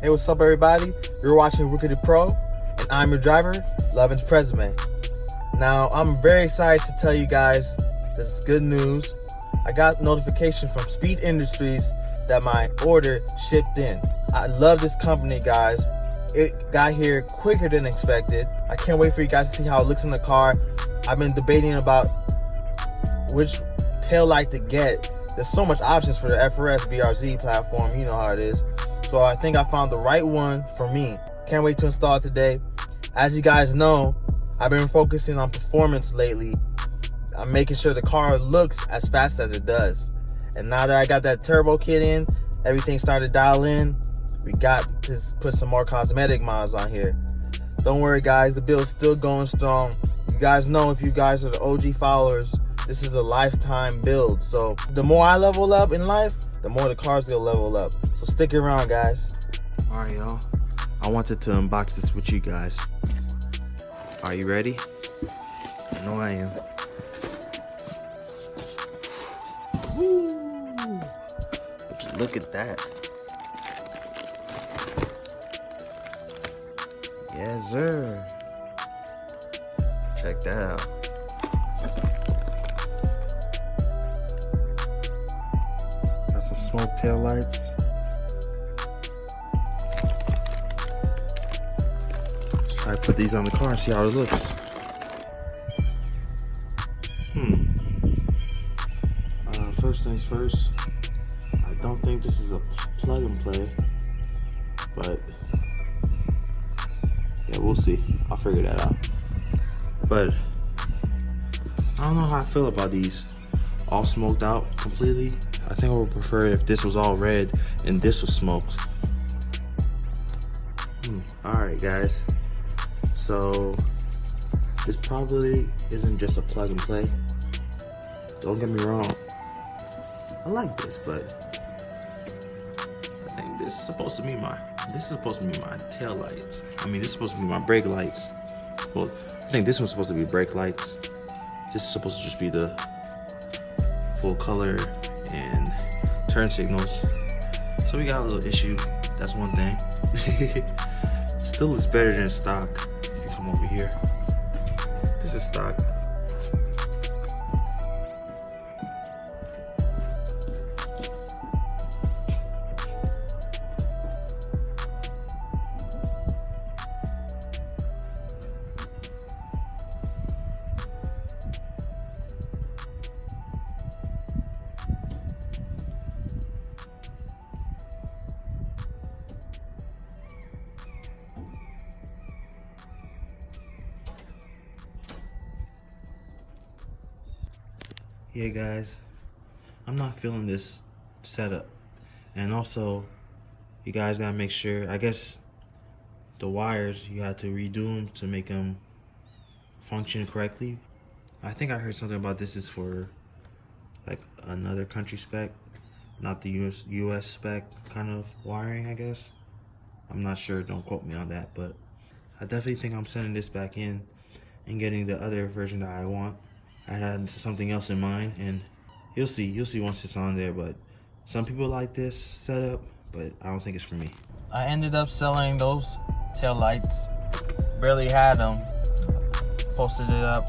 Hey, what's up, everybody? You're watching Rookie to Pro, and I'm your driver, Lovens President. Now, I'm very excited to tell you guys this is good news. I got notification from Speed Industries that my order shipped in. I love this company, guys. It got here quicker than expected. I can't wait for you guys to see how it looks in the car. I've been debating about which tail light to get. There's so much options for the FRS VRZ platform, you know how it is. So I think I found the right one for me. Can't wait to install it today. As you guys know, I've been focusing on performance lately. I'm making sure the car looks as fast as it does. And now that I got that turbo kit in, everything started to dial in. We got to put some more cosmetic mods on here. Don't worry, guys, the build's still going strong. You guys know, if you guys are the OG followers, this is a lifetime build. So the more I level up in life, the more the cars will level up. So stick around, guys. All right, y'all. I wanted to unbox this with you guys. Are you ready? I know I am. Woo! Just look at that. Yes, sir. Check that out. Got some smoke tail lights. Let's try to put these on the car and see how it looks. First things first, I don't think this is a plug and play, but yeah, we'll see. I'll figure that out. But I don't know how I feel about these all smoked out completely. I think I would prefer if this was all red and this was smoked. Alright, guys, so this probably isn't just a plug and play. Don't get me wrong, I like this, but I think this is supposed to be my tail lights. I mean, this is supposed to be my brake lights. Well, I think this one's supposed to be brake lights. This is supposed to just be the full color and turn signals. So we got a little issue. That's one thing. Still looks better than stock. If you come over here, this is stock. Yeah, guys, I'm not feeling this setup. And also, you guys gotta make sure, I guess the wires, you have to redo them to make them function correctly. I think I heard something about this is for like another country spec, not the US spec kind of wiring, I guess. I'm not sure, don't quote me on that, but I definitely think I'm sending this back in and getting the other version that I want. I had something else in mind, and you'll see once it's on there. But some people like this setup, but I don't think it's for me. I ended up selling those tail lights. Barely had them. Posted it up.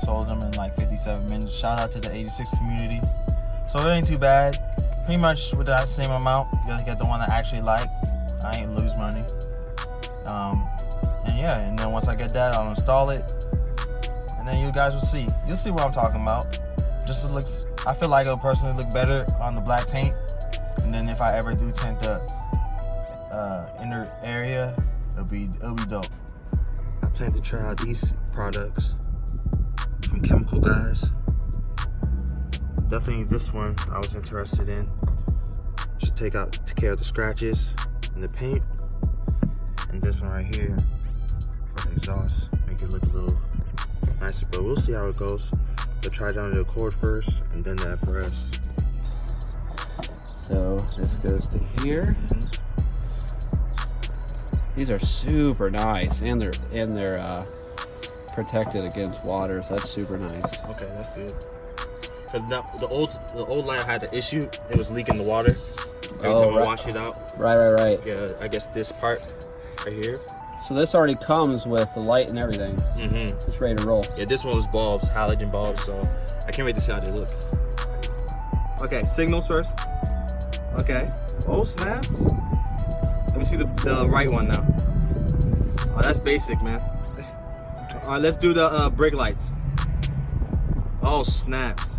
Sold them in like 57 minutes. Shout out to the 86 community. So it ain't too bad. Pretty much with that same amount, you gotta get the one I actually like. I ain't lose money. And yeah, and then once I get that, I'll install it. And then you guys will see. You'll see what I'm talking about. Just it looks, I feel like it'll personally look better on the black paint. And then if I ever do tint the inner area, it'll be dope. I plan to try out these products from Chemical Guys. Definitely this one I was interested in. Should take care of the scratches and the paint. And this one right here for the exhaust, make it look a little nicer, but we'll see how it goes. We'll try down the Accord first and then the FRS. So this goes to here. These are super nice, and they're protected against water, so that's super nice. Okay, that's good. Because the old light had the issue; it was leaking the water. every time I wash it out. Right. Yeah, I guess this part right here. So this already comes with the light and everything. Mm-hmm. It's ready to roll. Yeah, this one was bulbs, halogen bulbs, so I can't wait to see how they look. Okay, signals first. Okay. Oh, snaps. Let me see the right one now. Oh, that's basic, man. All right, let's do the brake lights. Oh, snaps.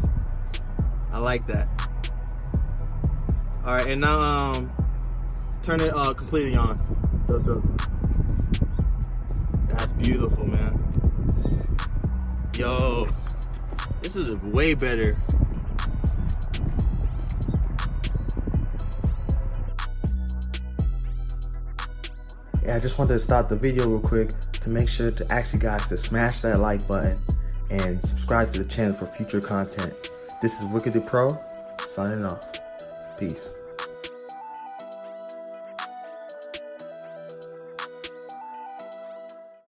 I like that. All right, and now turn it completely on. That's beautiful, man. Yo, this is way better. Yeah, I just wanted to stop the video real quick to make sure to ask you guys to smash that like button and subscribe to the channel for future content. This is Wicked the Pro, signing off. Peace.